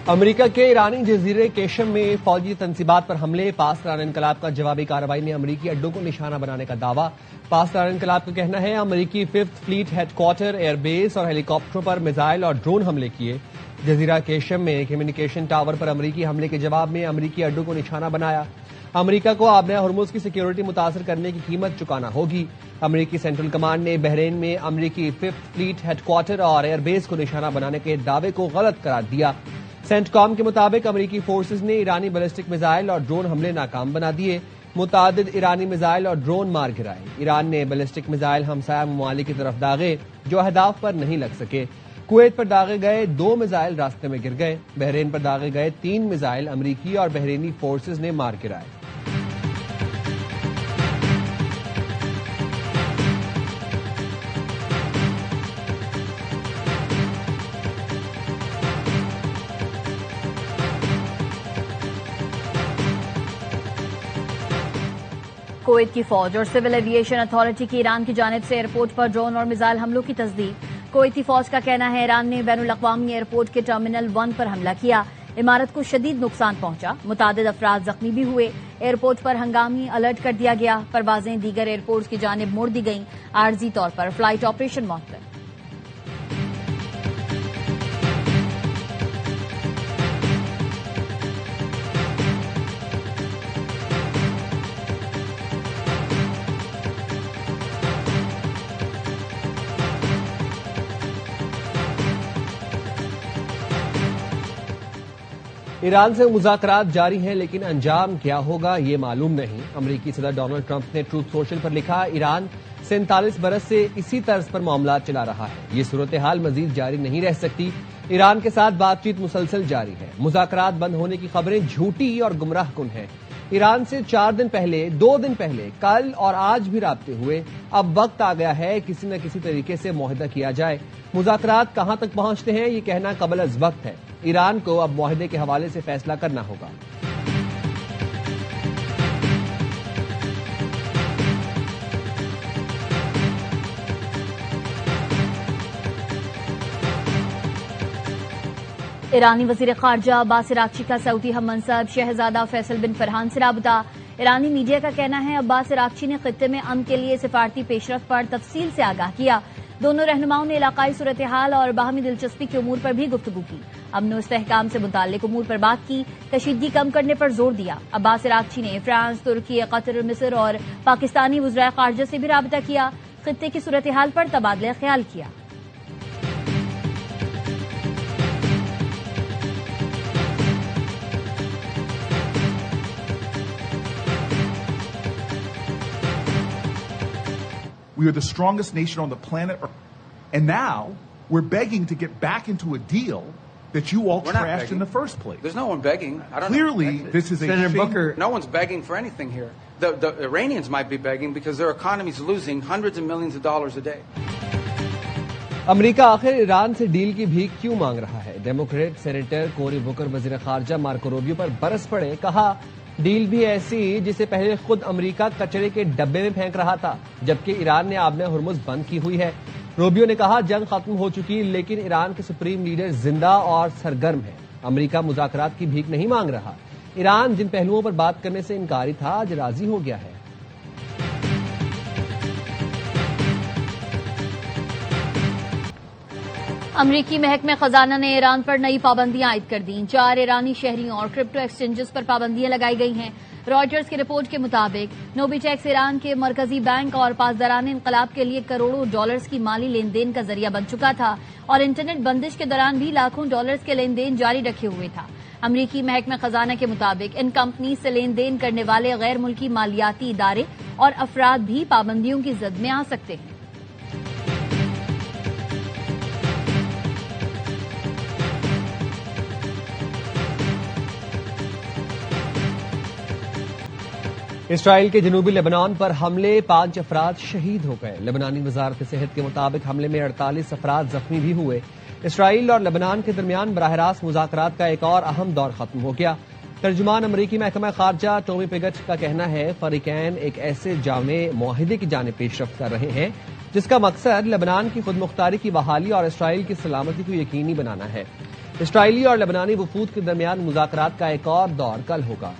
America के ईरानी जजीरे Qeshm में फौजी तंसीबात पर हमले। पासदार इनकलाब का जवाबी कार्रवाई में अमेरिकी अड्डों को निशाना बनाने का दावा। पासदार इनकलाब का कहना है अमेरिकी 5th फ्लीट हेडक्वार्टर, एयरबेस और हेलीकॉप्टरों पर मिसाइल और ड्रोन हमले किए। जजीरा केशम में कम्युनिकेशन टावर पर अमेरिकी हमले के जवाब में अमेरिकी अड्डों को निशाना बनाया। अमेरिका को आबना हुर्मुज की सिक्योरिटी मुतासर करने की कीमत चुकाना होगी। अमेरिकी सेंट्रल कमांड ने बहरीन में अमेरिकी 5th फ्लीट हेडक्वार्टर और एयरबेस को निशाना बनाने के दावे को गलत करार दिया। सेंटकॉम के मुताबिक अमेरिकी फोर्सेज ने ईरानी बैलिस्टिक मिसाइल और ड्रोन हमले नाकाम बना दिए। मुतादिद ईरानी मिसाइल और ड्रोन मार गिराए। ईरान ने बैलिस्टिक मिसाइल हमसाया ममालिक की तरफ दागे जो अहदाफ पर नहीं लग सके। कुवैत पर दागे गए 2 मिसाइल रास्ते में गिर गए। बहरीन पर दागे गए 3 मिसाइल अमेरिकी और बहरीनी फोर्सेज ने मार गिराए। कुवैत की फौज और सिविल एविएशन अथॉरिटी की ईरान की जानिब से एयरपोर्ट पर ड्रोन और मिसाइल हमलों की तस्दीक। कुवैती फौज का कहना है ईरान ने बैनुल-अक़वामी एयरपोर्ट के टर्मिनल 1 पर हमला किया। इमारत को शदीद नुकसान पहुंचा। मुतादिद अफराद जख्मी भी हुए। एयरपोर्ट पर हंगामी अलर्ट कर दिया गया। परवाजें दीगर एयरपोर्ट की जानिब मोड़ दी गईं। आर्जी तौर पर फ्लाइट ऑपरेशन मौतल। ईरान से मुज़ाकरात जारी हैं, लेकिन अंजाम क्या होगा ये मालूम नहीं। अमेरिकी सदर डोनाल्ड ट्रंप ने ट्रूथ सोशल पर लिखा, ईरान 47 बरस से इसी तर्ज पर मामला चला रहा है। ये सूरत हाल मजीद जारी नहीं रह सकती। ईरान के साथ बातचीत मुसलसल जारी है। मुज़ाकरात बंद होने की खबरें झूठी और गुमराह कुन हैं। ईरान से 4 दिन पहले, 2 दिन पहले, कल और आज भी राब्ते हुए। अब वक्त आ गया है किसी न किसी तरीके से मुआहदा किया जाए। मुज़ाकरात कहां तक पहुंचते हैं ये कहना कबल अज़ वक्त है। ईरान को अब मुआहदे के हवाले से फैसला करना होगा। ईरानी वजीर खारजा अब्बास इराक्ची का सऊदी हम मनसब शहजादा फैसल बिन फरहान से राबता। ईरानी मीडिया का कहना है अब्बास इराक्ची ने खित्ते में अमन के लिए सिफारती पेशरफ पर तफसील से आगाह किया। दोनों रहनुमाओं ने इलाकाई सूरत हाल और बाहमी दिलचस्पी के उमूर पर भी गुफ्तगू की। अमन इस्तेहकाम से मुताल्लिक उमूर पर बात की। कशीदगी कम करने पर जोर दिया। अब्बास इराक्ची ने फ्रांस, तुर्की, कतर, मिस्र और पाकिस्तानी वज़राए खारजा से भी राबता किया। खित्ते की सूरत हाल पर तबादला ख्याल किया। We are the strongest nation on the planet, and now we're begging to get back into a deal that you all trashed in the first place. There's no one begging. I don't Clearly, know. this is a Senator shame. Booker. No one's begging for anything here. The Iranians might be begging because their economy's losing hundreds of millions of dollars a day. America आखिर Iran से deal की भीख क्यों मांग रहा है? Democrat senator कोरी Booker वजीर खारजा Marco Rubio पर बरस पड़े। कहा, डील भी ऐसी जिसे पहले खुद अमेरिका कचरे के डब्बे में फेंक रहा था, जबकि ईरान ने आबना हुर्मुज बंद की हुई है। रूबियो ने कहा, जंग खत्म हो चुकी, लेकिन ईरान के सुप्रीम लीडर जिंदा और सरगर्म है। अमेरिका मुज़ाकरात की भीख नहीं मांग रहा। ईरान जिन पहलुओं पर बात करने से इनकारी था, आज राजी हो गया है। अमरीकी महकमे खजाना ने ईरान पर नई पाबंदियां आयद कर दी। 4 ईरानी शहरियों और क्रिप्टो एक्सचेंजेस पर पाबंदियां लगाई गई हैं। रॉयटर्स की रिपोर्ट के मुताबिक नोबिटेक्स ईरान के मरकजी बैंक और पासदारान इनकलाब के लिए करोड़ों डॉलर्स की माली लेन देन का जरिया बन चुका था और इंटरनेट बंदिश के दौरान भी लाखों डॉलर्स के लेन देन जारी रखे हुए था। अमरीकी महकमे खजाना के मुताबिक इन कंपनी से लेन देन करने वाले गैर मुल्की मालियाती इदारे और अफराद भी पाबंदियों की जद में आ सकते हैं। इसराइल के जनूबी लेबनान पर हमले, 5 अफराद शहीद हो गए। लेबनानी वजारत सेहत के मुताबिक हमले में 48 अफराद जख्मी भी हुए। इसराइल और लेबनान के दरमियान बराह रास्त मुज़ाकरात का एक और अहम दौर खत्म हो गया। तर्जुमान अमरीकी महकमा खारजा टोमी पिगट का कहना है, फरीकैन एक ऐसे जामे मुआहिदे की जानिब पेशरफ्त कर रहे हैं जिसका मकसद लेबनान की खुद मुख्तारी की बहाली और इसराइल की सलामती को यकीनी बनाना है। इसराइली और लेबनानी वफूद के दरमियान मुज़ाकरात का एक और दौर कल होगा।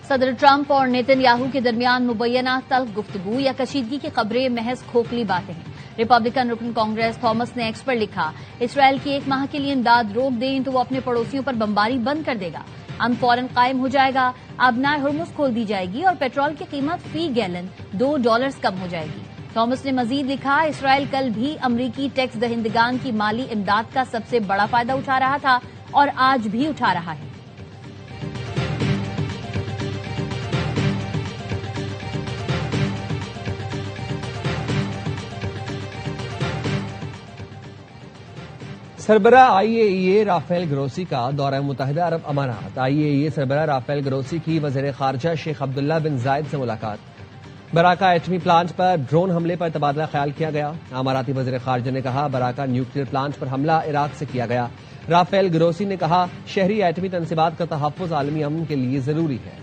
सदर ट्रंप और नेतन्याहू के दरमियान मुबैना तल्ख गुफ्तगू या कशीदगी की खबरें महज खोखली बातें हैं। रिपब्लिकन रुकन कांग्रेस थॉमस ने एक्स पर लिखा, इसराइल की एक माह के लिए इमदाद रोक दें तो वो अपने पड़ोसियों पर बमबारी बंद कर देगा। अमन फौरन कायम हो जाएगा, आबनाए हुर्मुज़ खोल दी जाएगी और पेट्रोल की कीमत फी गैलन $2 कम हो जाएगी। थॉमस ने मजीद लिखा, इसराइल कल भी अमरीकी टैक्स दहिंदगान की माली इमदाद का सबसे बड़ा फायदा उठा रहा था और आज भी उठा रहा है। सरबराह IAEA राफेल ग्रोसी का दौरा मुत्तहिदा अरब अमारात। IAEA सरबराह राफेल ग्रोसी की वज़ीर ख़ारजा शेख अब्दुल्ला बिन जायद से मुलाकात। बराका एटमी प्लांट पर ड्रोन हमले पर तबादला ख्याल किया गया। अमाराती वज़ीर ख़ारजा ने कहा, बराका न्यूक्लियर प्लांट पर हमला इराक से किया गया। राफेल ग्रोसी ने कहा, शहरी एटमी तनसीबात का तहफ़्फ़ुज़ आलमी अमन के लिए जरूरी है।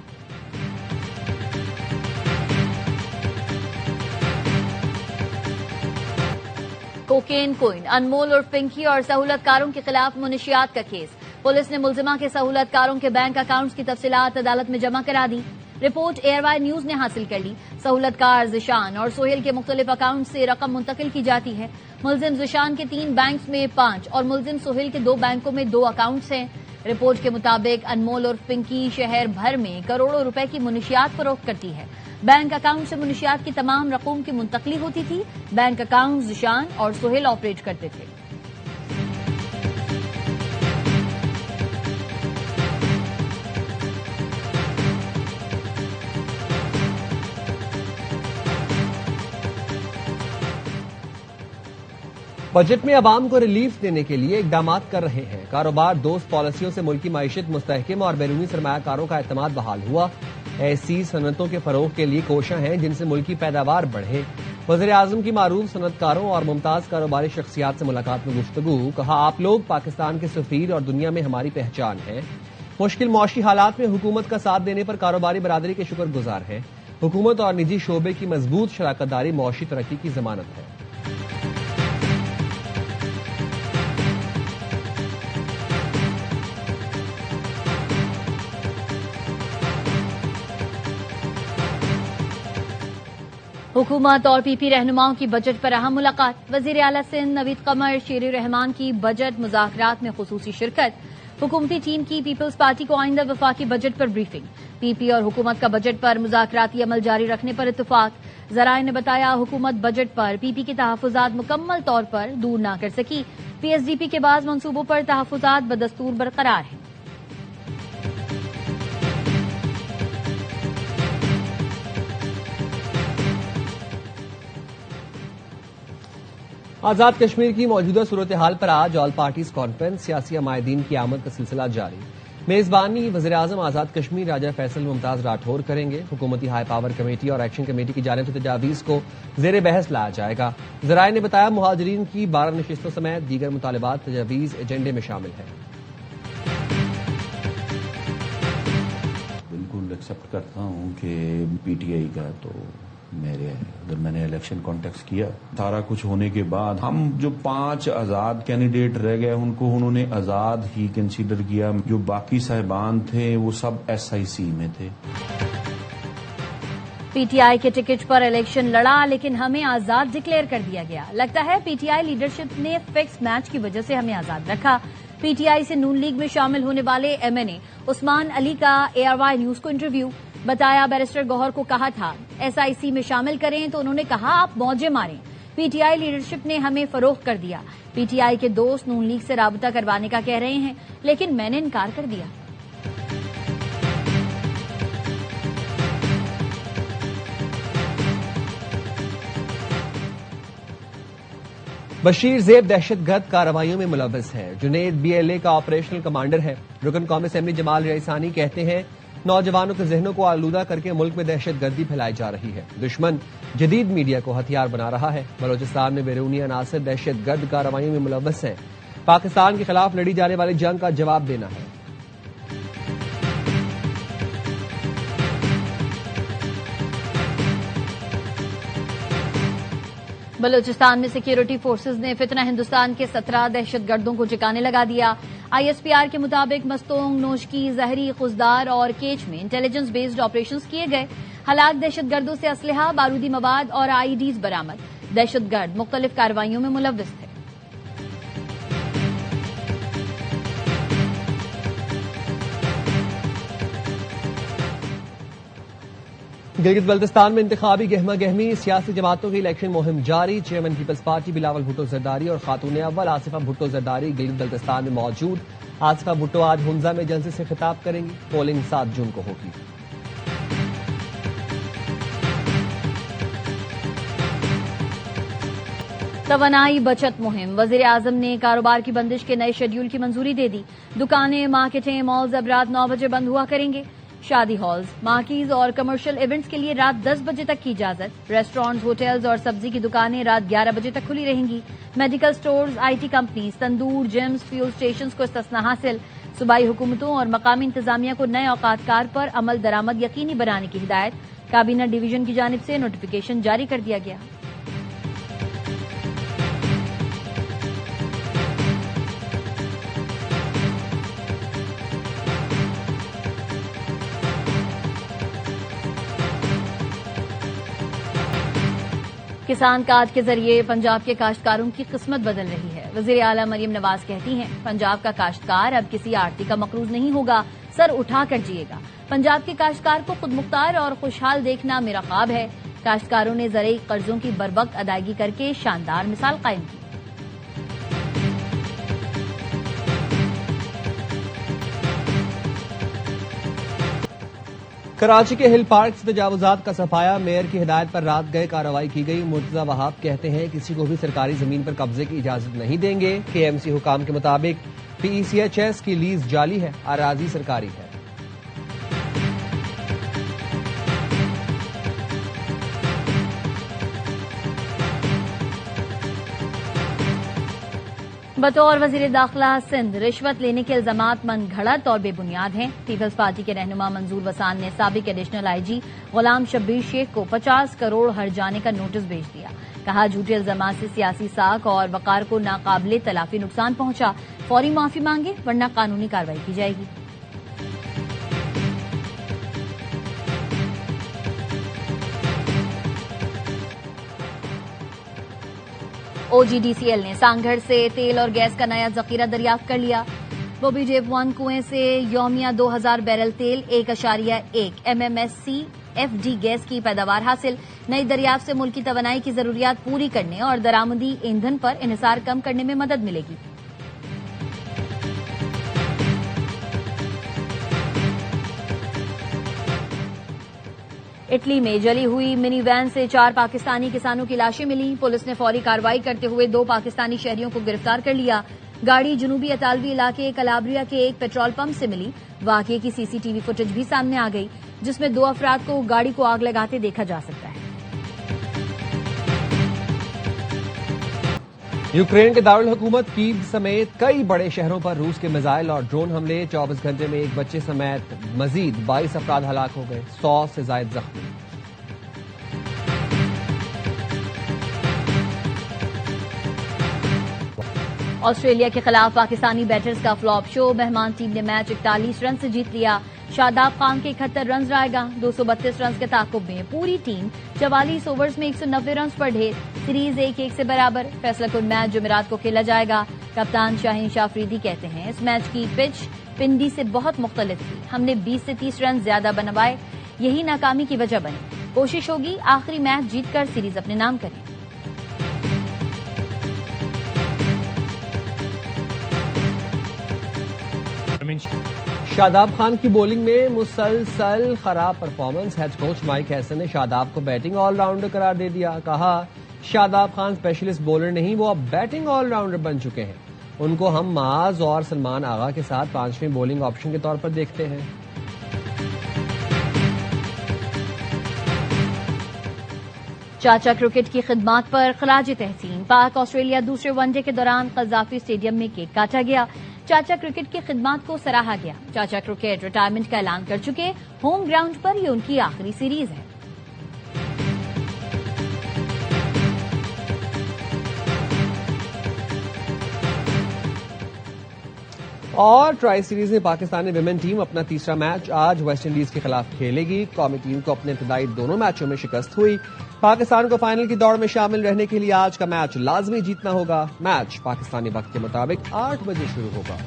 कोकेन कोइन, अनमोल और पिंकी और सहूलतकारों के खिलाफ मुनशियात का केस। पुलिस ने मुलजिमा के सहूलतकारों के बैंक अकाउंट्स की तफसीलात अदालत में जमा करा दी। रिपोर्ट एयरवाई न्यूज ने हासिल कर ली। सहूलतकार ज़िशान और सोहेल के मुख्तलिफ अकाउंट से रकम मुंतकिल की जाती है। मुलजिम ज़िशान के 3 बैंक्स में 5 और मुलजिम सोहेल के 2 बैंकों में 2 अकाउंट्स हैं। रिपोर्ट के मुताबिक अनमोल और पिंकी शहर भर में करोड़ों रुपए की मुनशियात फरोख्त करती है। बैंक अकाउंट से मुनशियात की तमाम रकूम की मुंतकली होती थी। बैंक अकाउंट ज़िशान और सोहेल ऑपरेट करते थे। बजट में अवाम को रिलीफ देने के लिए इकदाम कर रहे हैं। कारोबार दोस्त पॉलिसियों से मुल्की मईशत मुस्तहकम और बैरूनी सरमायाकारों का एतमाद बहाल हुआ। ऐसी सनतों के फरोग के लिए कोशिशें हैं जिनसे मुल्की पैदावार बढ़े। वज़ीर आज़म की मारूफ सनतकारों और मुमताज कारोबारी शख्सियात से मुलाकात में गुफ्तगू। कहा, आप लोग पाकिस्तान के सफीर और दुनिया में हमारी पहचान है। मुश्किल मौशी हालात में हुकूमत का साथ देने पर कारोबारी बरादरी के शुक्रगुजार हैं। हुकूमत और निजी शोबे की मजबूत शराकतदारी मौशी तरक्की की जमानत है। हुकूमत और पीपी रहनुमाओं की बजट पर अहम मुलाकात। वजीर आला सिंध नवीद कमर शेर रहमान की बजट मुज़ाकरात में खुसूसी शिरकत। हुकूमती टीम की पीपल्स पार्टी को आइंदा वफाकी बजट पर ब्रीफिंग। पीपी और हुकूमत का बजट पर मुज़ाकराती अमल जारी रखने पर इत्तफाक। ज़राए ने बताया, हुकूमत बजट पर पीपी के तहफ़्फ़ुज़ात मुकम्मल तौर पर दूर न कर सकी। पीएसडीपी के बाद मंसूबों पर तहफ़्फ़ुज़ात बदस्तूर बरकरार हैं। आजाद कश्मीर की मौजूदा सूरत हाल पर आज ऑल पार्टीज कॉन्फ्रेंस। सियासी अमायदीन की आमद का सिलसिला जारी। मेजबानी वज़ीर आज़म आजाद कश्मीर राजा फैसल मुमताज राठौर करेंगे। हुकूमती हाई पावर कमेटी और एक्शन कमेटी की जानिब से तजावीज़ को ज़ेर बहस लाया जाएगा। ज़राए ने बताया, मुहाजिरीन की 12 नशिस्तों समेत दीगर मुतालबात तजावीज़ एजेंडे में शामिल है। बिल्कुल एक्सेप्ट करता हूँ कि PTI का तो अगर मैंने इलेक्शन कॉन्टेक्स्ट किया, सारा कुछ होने के बाद हम जो 5 आजाद कैंडिडेट रह गए उनको उन्होंने आजाद ही कंसीडर किया। जो बाकी साहिबान थे वो सब SIC में थे। PTI के टिकट पर इलेक्शन लड़ा लेकिन हमें आजाद डिक्लेयर कर दिया गया। लगता है PTI लीडरशिप ने फिक्स मैच की वजह से हमें आजाद रखा। PTI से नून लीग में शामिल होने वाले MNA उस्मान अली का ARY न्यूज को इंटरव्यू। बताया, बैरिस्टर गौहर को कहा था SIC में शामिल करें तो उन्होंने कहा आप मौजे मारें। PTI लीडरशिप ने हमें फरोख्त कर दिया। PTI के दोस्त नून लीग से राबता करवाने का कह रहे हैं लेकिन मैंने इनकार कर दिया। बशीर ज़ेब दहशतगर्द कार्रवाइयों में मुलव्वस है। जुनैद BLA का ऑपरेशनल कमांडर है। रुकन कौमी असेंबली जमाल रईसानी कहते हैं, नौजवानों के जहनों को आलूदा करके मुल्क में दहशतगर्दी फैलाई जा रही है। दुश्मन जदीद मीडिया को हथियार बना रहा है। बलोचिस्तान में बैरूनी अनासर दहशतगर्द कार्रवाइयों में मुलव्वस हैं। पाकिस्तान के खिलाफ लड़ी जाने वाली जंग का जवाब देना है। बलूचिस्तान में सिक्योरिटी फोर्सेज ने फितना हिंदुस्तान के 17 दहशतगर्दों को ठिकाने लगा दिया। आईएसपीआर के मुताबिक मस्तोंग, नोशकी, जहरी, खुजदार और केच में इंटेलिजेंस बेस्ड ऑपरेशंस किए गए। हलाक दहशतगर्दों से असलहा, बारूदी मवाद और आईईडीज बरामद। दहशतगर्द मुख्तलिफ कार्रवाइयों में मुलव्विस थे। गिलगित बल्तिस्तान में इंतखाबी गहमा गहमी, सियासी जमातों की इलेक्शन मुहिम जारी। चेयरमैन पीपल्स पार्टी बिलावल भुट्टो जरदारी और खातून अव्वल आसिफा भुट्टो जरदारी गिलगित बल्तिस्तान में मौजूद। आसिफा भुट्टो आज हुंजा में जलसे से खिताब करेंगी। पोलिंग 7 जून को होगी। तवानाई बचत मुहिम, वजीर आजम ने कारोबार की बंदिश के नए शेड्यूल की मंजूरी दे दी। दुकानें, मार्केटें, मॉल्स अब रात 9 बजे बंद हुआ करेंगे। शादी हॉल्स, मार्कीज और कमर्शियल इवेंट्स के लिए रात 10 बजे तक की इजाजत। रेस्टोरेंट्स, होटल्स और सब्जी की दुकानें रात 11 बजे तक खुली रहेंगी। मेडिकल स्टोर्स, आईटी कंपनीज, तंदूर, जिम्स, फ्यूल स्टेशंस को इस्तिस्ना हासिल। सूबाई हुकूमतों और मकामी इंतजामिया को नए औकात कार पर अमल दरामद यकीनी बनाने की हिदायत। काबीना डिवीजन की जानिब से नोटिफिकेशन जारी कर दिया गया। किसान कार्ड के जरिए पंजाब के काश्तकारों की किस्मत बदल रही है। वजीर आला मरियम नवाज कहती हैं, पंजाब का काश्तकार अब किसी आड़ती का मकरूज नहीं होगा, सर उठाकर जिएगा। पंजाब के काश्तकार को खुद मुख्तार और खुशहाल देखना मेरा ख्वाब है। काश्तकारों ने ज़रई कर्जों की बरवक्त अदायगी करके शानदार मिसाल कायम की। कराची के हिल पार्क से तजावुजात का सफाया, मेयर की हिदायत पर रात गए कार्रवाई की गई। मुर्तजा वहाब कहते हैं किसी को भी सरकारी जमीन पर कब्जे की इजाजत नहीं देंगे। केएमसी हुकाम के मुताबिक पीईसीएचएस की लीज जाली है, अराजी सरकारी है। बतौर वजीर दाखिला सिंध, रिश्वत लेने के इल्जामात मनगढ़ंत और बेबुनियाद हैं। पीपल्स पार्टी के रहनुमा मंजूर वसान ने साबिक एडिशनल आईजी गुलाम शब्बीर शेख को 50 करोड़ हर्जाने का नोटिस भेज दिया। कहा, झूठे इल्जामात से सियासी साख और वकार को नाकाबिले तलाफी नुकसान पहुंचा। फौरी माफी मांगे वरना कानूनी कार्रवाई की जाएगी। ओजीडीसीएल ने सांगढ़ से तेल और गैस का नया जखीरा दरियाफ्त कर लिया। बोबी जेब 1 कुएं से यौमिया 2000 बैरल तेल, 1.1 MMSC FD गैस की पैदावार हासिल। नई दरियाफ्त से मुल्क की तवानाई की जरूरियात पूरी करने और दरामदी ईंधन पर इन्हिसार कम करने में मदद मिलेगी। इटली में जली हुई मिनी वैन से 4 पाकिस्तानी किसानों की लाशें मिली। पुलिस ने फौरी कार्रवाई करते हुए 2 पाकिस्तानी शहरियों को गिरफ्तार कर लिया। गाड़ी जुनूबी अतालवी इलाके कलाब्रिया के एक पेट्रोल पंप से मिली। वाकये की सीसीटीवी फुटेज भी सामने आ गई, जिसमें 2 अफराद को गाड़ी को आग लगाते देखा जा सकता है। यूक्रेन के दारुल हुकूमत कीव समेत कई बड़े शहरों पर रूस के मिसाइल और ड्रोन हमले। 24 घंटे में एक बच्चे समेत मजीद 22 अफराद हलाक हो गए, 100 से ज्यादा जख्मी। ऑस्ट्रेलिया के खिलाफ पाकिस्तानी बैटर्स का फ्लॉप शो। मेहमान टीम ने मैच 41 रन से जीत लिया। शादाब खान के 71 रन रहेगा। 232 रन के ताकुब में पूरी टीम 44 ओवर्स में 190 रन पर ढेर। सीरीज 1-1 से बराबर। फैसलाकुन मैच जुमेरात को खेला जाएगा। कप्तान शाहीन शाह अफरीदी कहते हैं, इस मैच की पिच पिंडी से बहुत मुख्तलिफ थी। हमने 20 से 30 रन ज्यादा बनवाए, यही नाकामी की वजह बनी। कोशिश होगी आखिरी मैच जीतकर सीरीज अपने नाम करें। शादाब खान की बॉलिंग में मुसलसल खराब performance. Head coach mic Hesson ने शादाब को बैटिंग ऑलराउंडर करार दे दिया। कहा, शादाब खान स्पेशलिस्ट बॉलर नहीं, वो अब बैटिंग ऑलराउंडर बन चुके हैं। उनको हम माज और सलमान आगा के साथ 5वें बॉलिंग ऑप्शन के तौर पर देखते हैं। चाचा क्रिकेट की खिदमात पर खराज तहसीन। पाक ऑस्ट्रेलिया दूसरे वनडे के दौरान कज़ाफी स्टेडियम में केक काटा गया। चाचा क्रिकेट की खिदमात को सराहा गया। चाचा क्रिकेट रिटायरमेंट का ऐलान कर चुके, होम ग्राउंड पर ये उनकी आखिरी सीरीज है। और ट्राई सीरीज में पाकिस्तानी विमेन टीम अपना तीसरा मैच आज वेस्टइंडीज के खिलाफ खेलेगी। कौमी टीम को अपने इब्तदाई दोनों मैचों में शिकस्त हुई। पाकिस्तान को फाइनल की दौड़ में शामिल रहने के लिए आज का मैच लाजमी जीतना होगा। मैच पाकिस्तानी वक्त के मुताबिक 8 बजे शुरू होगा।